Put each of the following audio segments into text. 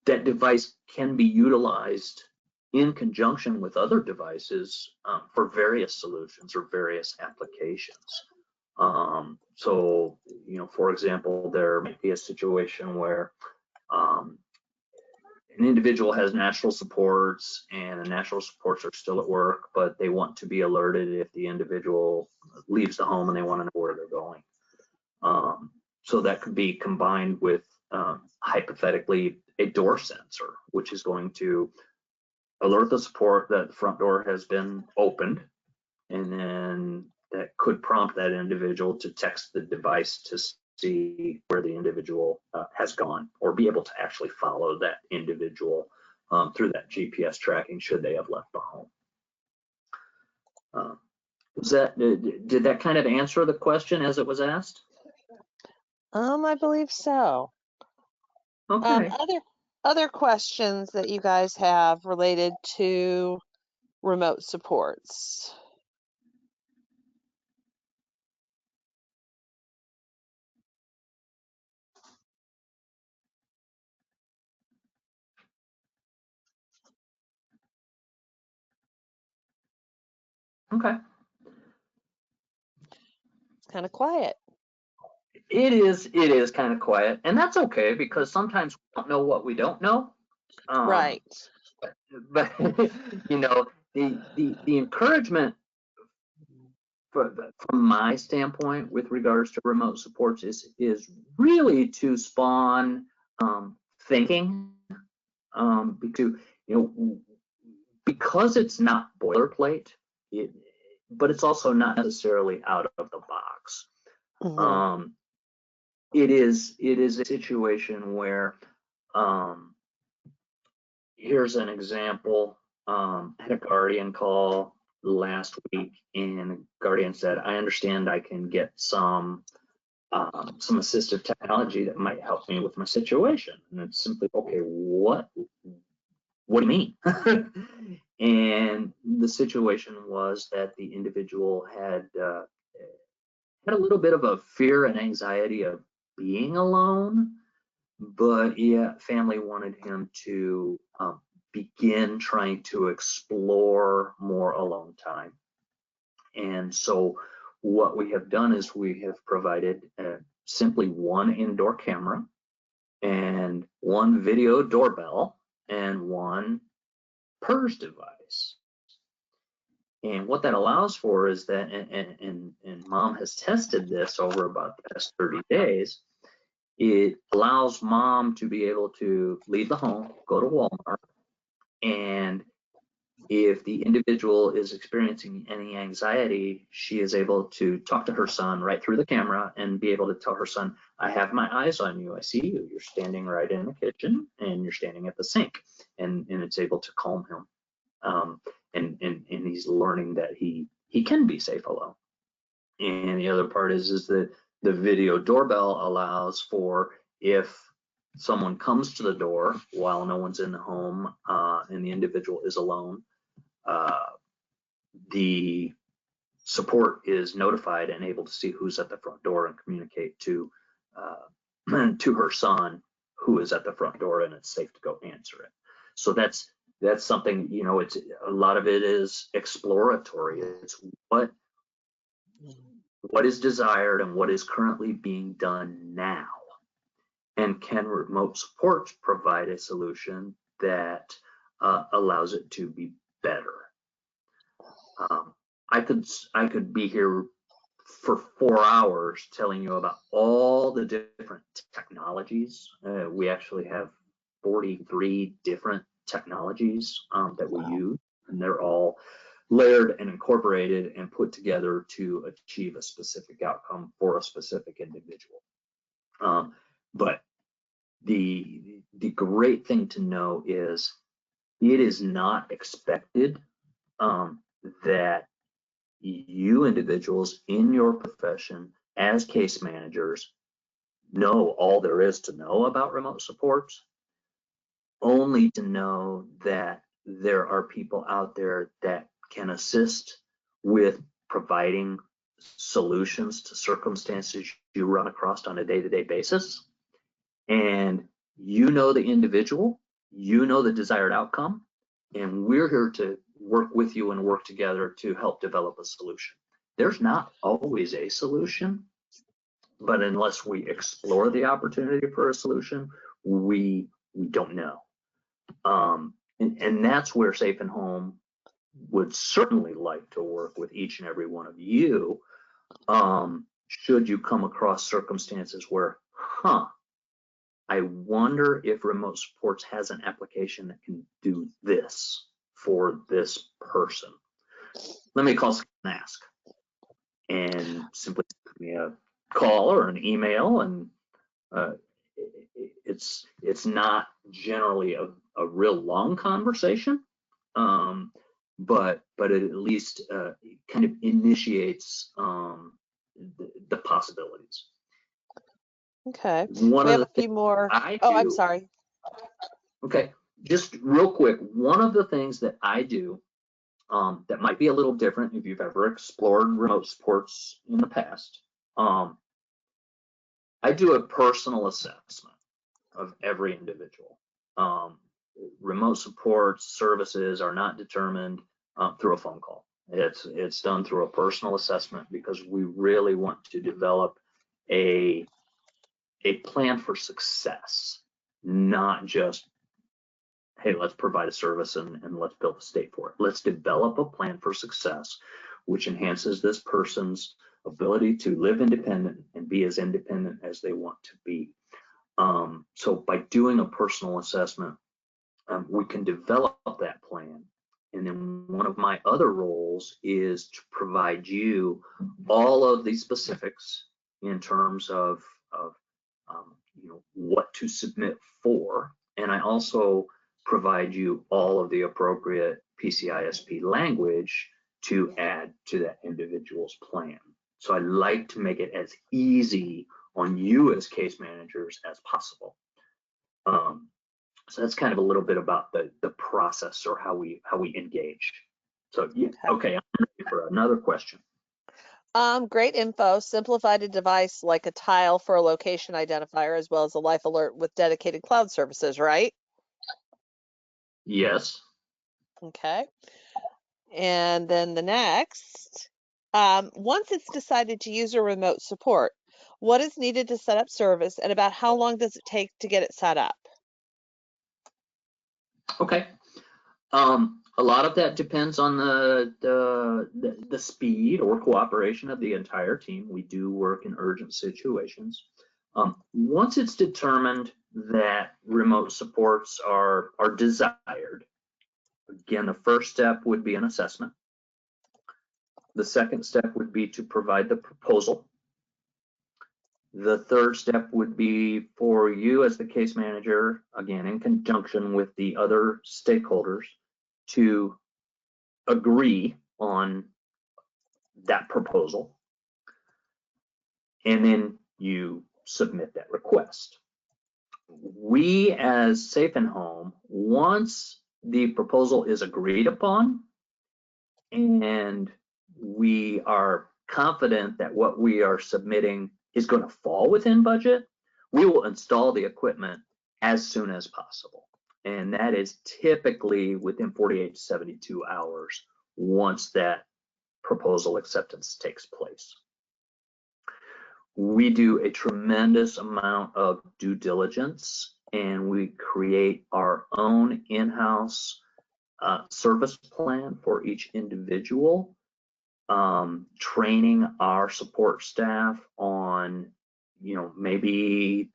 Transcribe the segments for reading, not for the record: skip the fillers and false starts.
that device can be utilized in conjunction with other devices for various solutions or various applications. So, you know, for example, there might be a situation where an individual has natural supports and the natural supports are still at work, but they want to be alerted if the individual leaves the home and they want to know where they're going. So that could be combined with hypothetically a door sensor, which is going to alert the support that the front door has been opened, and then that could prompt that individual to text the device to see where the individual has gone, or be able to actually follow that individual through that GPS tracking should they have left the home. Did that kind of answer the question as it was asked? I believe so. Okay. Other questions that you guys have related to remote supports? Okay. It's kind of quiet. It is kind of quiet, and that's okay, because sometimes we don't know what we don't know. Right. But you know, the encouragement from my standpoint with regards to remote supports is really to spawn thinking, because it's not boilerplate, but it's also not necessarily out of the box. Mm-hmm. It is a situation where, here's an example. I had a guardian call last week, and guardian said, I understand I can get some assistive technology that might help me with my situation. And it's simply, okay, what do you mean? And the situation was that the individual had a little bit of a fear and anxiety of being alone, but yeah, family wanted him to begin trying to explore more alone time. And so what we have done is we have provided simply one indoor camera and one video doorbell and one PERS device. And what that allows for is that, and mom has tested this over about the past 30 days, it allows mom to be able to leave the home, go to Walmart, and if the individual is experiencing any anxiety, she is able to talk to her son right through the camera and be able to tell her son, I have my eyes on you, I see you, you're standing right in the kitchen and you're standing at the sink, and it's able to calm him. And he's learning that he can be safe alone. And the other part is that the video doorbell allows for, if someone comes to the door while no one's in the home and the individual is alone, the support is notified and able to see who's at the front door and communicate to her son who is at the front door, and it's safe to go answer it. So that's something, you know, it's a lot of it is exploratory. It's what is desired and what is currently being done now, and can remote supports provide a solution that allows it to be better. I could be here for 4 hours telling you about all the different technologies. We actually have 43 different technologies that we use, and they're all layered and incorporated and put together to achieve a specific outcome for a specific individual. But the great thing to know is it is not expected that you individuals in your profession as case managers know all there is to know about remote supports, only to know that there are people out there that can assist with providing solutions to circumstances you run across on a day-to-day basis. And you know the individual, you know the desired outcome, and we're here to work with you and work together to help develop a solution. There's not always a solution, but unless we explore the opportunity for a solution, we don't know. And that's where Safe and Home would certainly like to work with each and every one of you. Should you come across circumstances where, I wonder if remote supports has an application that can do this for this person. Let me call and ask, and simply send me a call or an email, and it's not generally a real long conversation, but it at least kind of initiates the possibilities. Okay. One We of have the a few more. I Oh, I'm do, sorry. okay, just real quick, one of the things that I do that might be a little different if you've ever explored remote supports in the past, I do a personal assessment of every individual. Remote support services are not determined through a phone call. It's done through a personal assessment because we really want to develop a plan for success, not just, hey, let's provide a service and let's build a state for it. Let's develop a plan for success, which enhances this person's ability to live independent and be as independent as they want to be. So by doing a personal assessment, we can develop that plan. And then one of my other roles is to provide you all of the specifics in terms of what to submit for. And I also provide you all of the appropriate PCISP language to add to that individual's plan. So I like to make it as easy on you as case managers as possible. So that's kind of a little bit about the process or how we engage. So yeah, okay, I'm ready for another question. Great info. Simplified a device like a tile for a location identifier, as well as a life alert with dedicated cloud services, right? Yes. Okay. And then the next, once it's decided to use a remote support, what is needed to set up service and about how long does it take to get it set up? Okay. A lot of that depends on the speed or cooperation of the entire team. We do work in urgent situations. Once it's determined that remote supports are desired, again, the first step would be an assessment. The second step would be to provide the proposal. The third step would be for you as the case manager, again, in conjunction with the other stakeholders, to agree on that proposal. And then you submit that request. We as Safe and Home, once the proposal is agreed upon and we are confident that what we are submitting is going to fall within budget, we will install the equipment as soon as possible. And that is typically within 48 to 72 hours once that proposal acceptance takes place. We do a tremendous amount of due diligence and we create our own in-house service plan for each individual, training our support staff on, maybe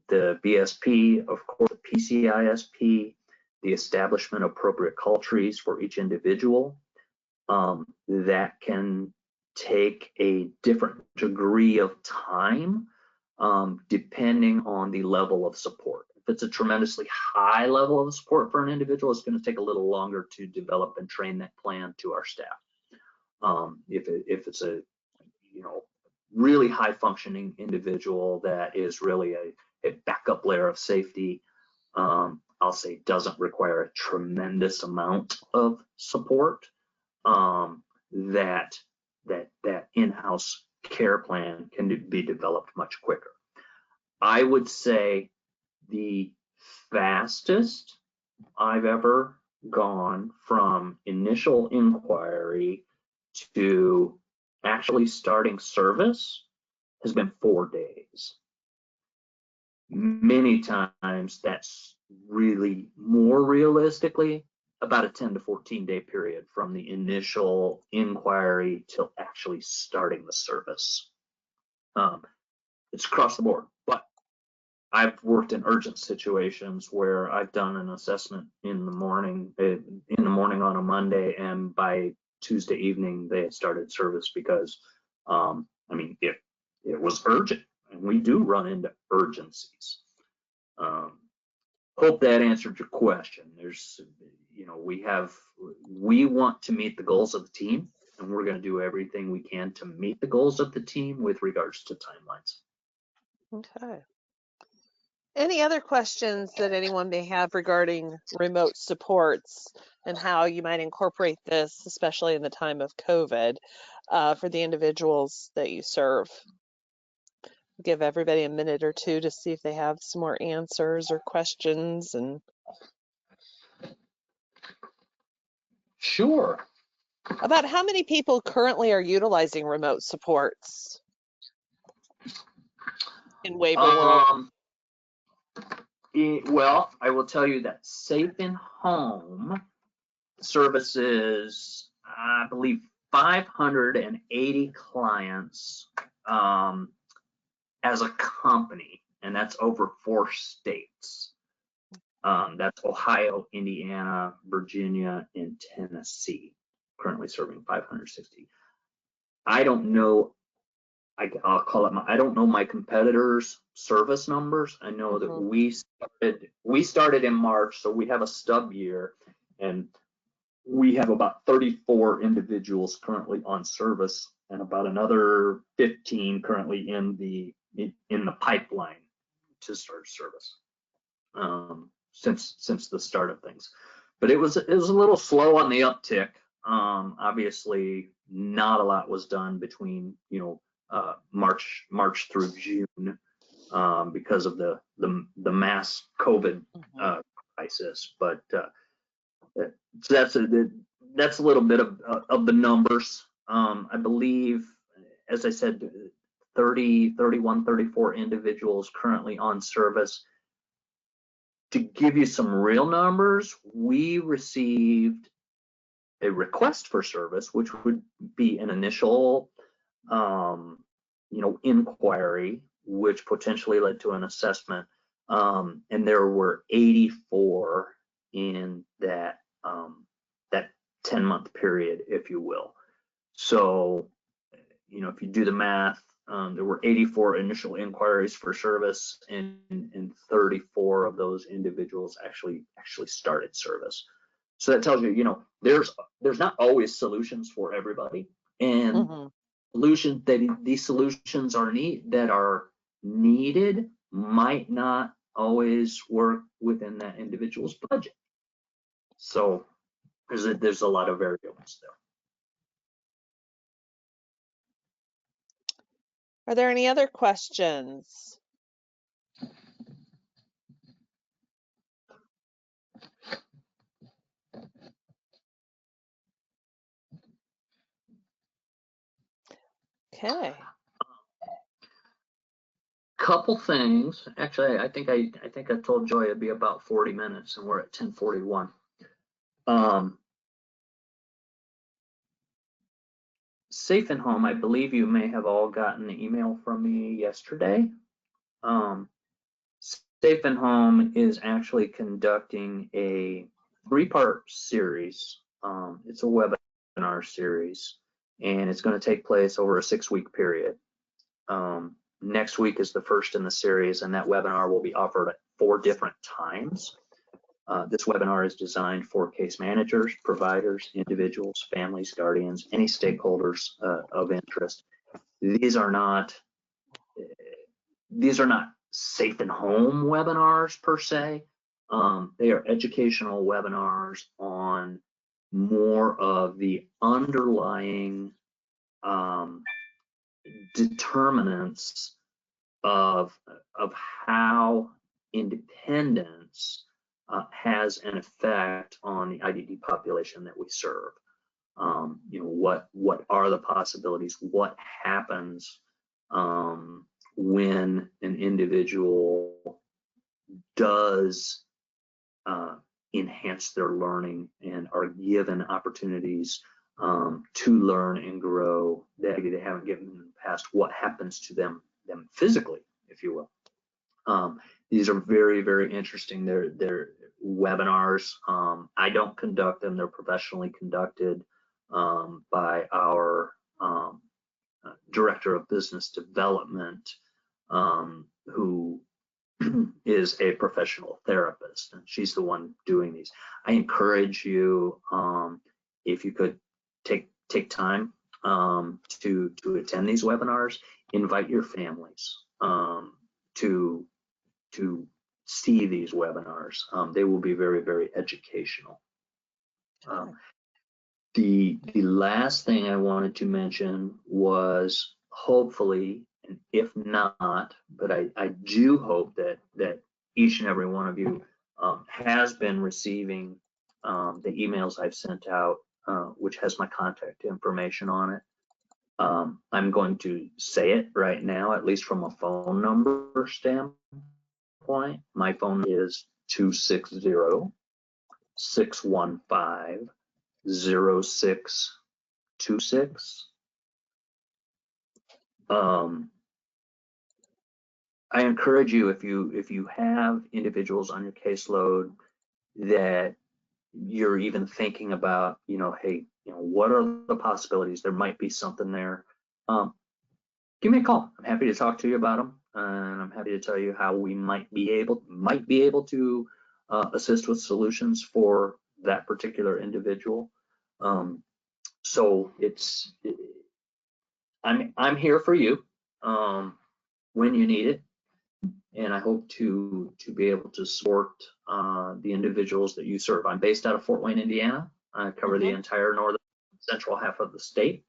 the BSP, of course, the PCISP, the establishment of appropriate call trees for each individual. That can take a different degree of time depending on the level of support. If it's a tremendously high level of support for an individual, it's going to take a little longer to develop and train that plan to our staff. If it's a really high functioning individual that is really a backup layer of safety, I'll say doesn't require a tremendous amount of support, that in-house care plan can be developed much quicker. I would say the fastest I've ever gone from initial inquiry to actually starting service has been 4 days. Many times that's really more realistically about a 10 to 14 day period from the initial inquiry till actually starting the service. It's across the board, but I've worked in urgent situations where I've done an assessment in the morning on a Monday, and by Tuesday evening they had started service because, I mean, it was urgent, and we do run into urgencies. Hope that answered your question. There's, you know, we want to meet the goals of the team, and we're going to do everything we can to meet the goals of the team with regards to timelines. Okay. Any other questions that anyone may have regarding remote supports and how you might incorporate this, especially in the time of COVID, for the individuals that you serve? Give everybody a minute or two to see if they have some more answers or questions. And Sure. about how many people currently are utilizing remote supports in Waiver World? Well, I will tell you that Safe in Home services, I believe, 580 clients as a company, and that's over 4 states. That's Ohio, Indiana, Virginia, and Tennessee, currently serving 560. I don't know. I'll call it I don't know my competitors' service numbers. I know that we started in March, so we have a stub year, and we have about 34 individuals currently on service, and about another 15 currently in the pipeline to start service since the start of things. But it was a little slow on the uptick. Obviously, not a lot was done between March through June because of the mass COVID crisis. But so that's a little bit of the numbers. I believe, as I said, 31, 34 individuals currently on service. To give you some real numbers, we received a request for service, which would be an initial inquiry, which potentially led to an assessment, and there were 84 in that 10-month period, if you will. So, if you do the math, there were 84 initial inquiries for service, and 34 of those individuals actually started service. So that tells you, there's not always solutions for everybody, and these solutions that are needed might not always work within that individual's budget. So there's a lot of variables there. Are there any other questions? Okay. Couple things. Actually, I think I told Joy it'd be about 40 minutes, and we're at 10:41. Safe in Home, I believe you may have all gotten the email from me yesterday. Safe in Home is actually conducting a 3-part series. It's a webinar series, and it's going to take place over a 6-week period. Next week is the first in the series, and that webinar will be offered at 4 different times. This webinar is designed for case managers, providers, individuals, families, guardians, any stakeholders of interest. These are not Safe in Home webinars per se. They are educational webinars on more of the underlying determinants of how independence has an effect on the IDD population that we serve. You know, what are the possibilities? What happens when an individual does enhance their learning and are given opportunities to learn and grow that maybe they haven't given in the past? What happens to them physically, if you will? These are very, very interesting. They're webinars. I don't conduct them. They're professionally conducted by our Director of Business Development, who is a professional therapist, and she's the one doing these. I encourage you, if you could take time to attend these webinars, invite your families to see these webinars. They will be very, very educational. The last thing I wanted to mention was, hopefully, and if not, but I do hope that each and every one of you has been receiving the emails I've sent out, which has my contact information on it. I'm going to say it right now, at least from a phone number standpoint. My phone is 260-615-0626. I encourage you, if you have individuals on your caseload that you're even thinking about, you know, hey, you know, what are the possibilities? There might be something there. Give me a call. I'm happy to talk to you about them, and I'm happy to tell you how we might be able to assist with solutions for that particular individual. So I'm here for you when you need it, and I hope to be able to support the individuals that you serve. I'm based out of Fort Wayne, Indiana. I cover the entire northern central half of the state.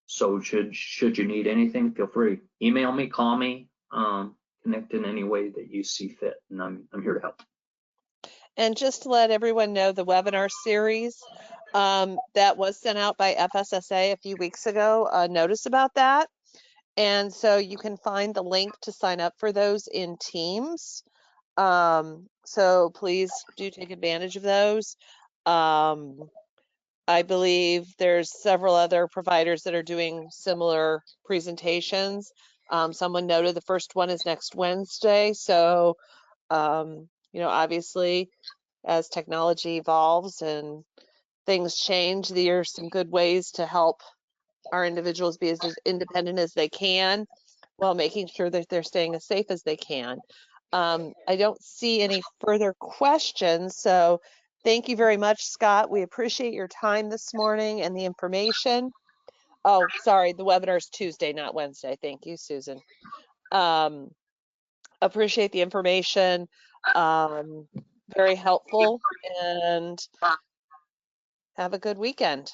So should you need anything, feel free. Email me, call me, connect in any way that you see fit, and I'm here to help. And just to let everyone know, the webinar series that was sent out by FSSA a few weeks ago, notice about that. And so you can find the link to sign up for those in Teams. So please do take advantage of those. I believe there's several other providers that are doing similar presentations. Someone noted the first one is next Wednesday. So, you know, obviously, as technology evolves and things change, there are some good ways to help our individuals be as independent as they can while making sure that they're staying as safe as they can. I don't see any further questions, so thank you very much, Scott. We appreciate your time this morning and the information. Oh, sorry, the webinar is Tuesday, not Wednesday. Thank you, Susan. Appreciate the information. Very helpful, and have a good weekend.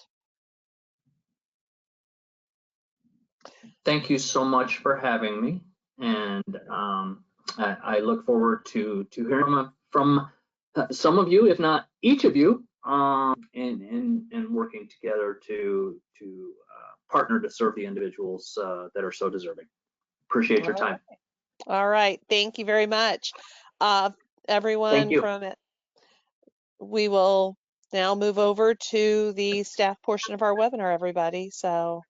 Thank you so much for having me, and I look forward to hearing from some of you, if not each of you, and working together to partner to serve the individuals that are so deserving. Appreciate your time. All right, thank you very much, everyone. From it, we will now move over to the staff portion of our webinar, everybody. So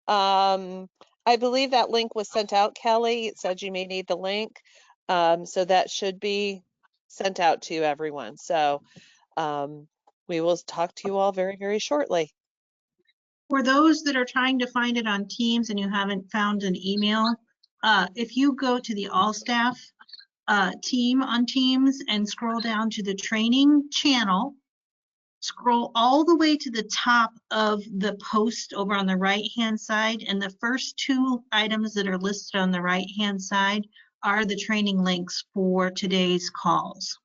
I believe that link was sent out, Kelly. It said you may need the link. So that should be sent out to everyone. So we will talk to you all very, very shortly. For those that are trying to find it on Teams and you haven't found an email, if you go to the all staff team on Teams and scroll down to the training channel, scroll all the way to the top of the post over on the right-hand side, and the first two items that are listed on the right-hand side are the training links for today's calls.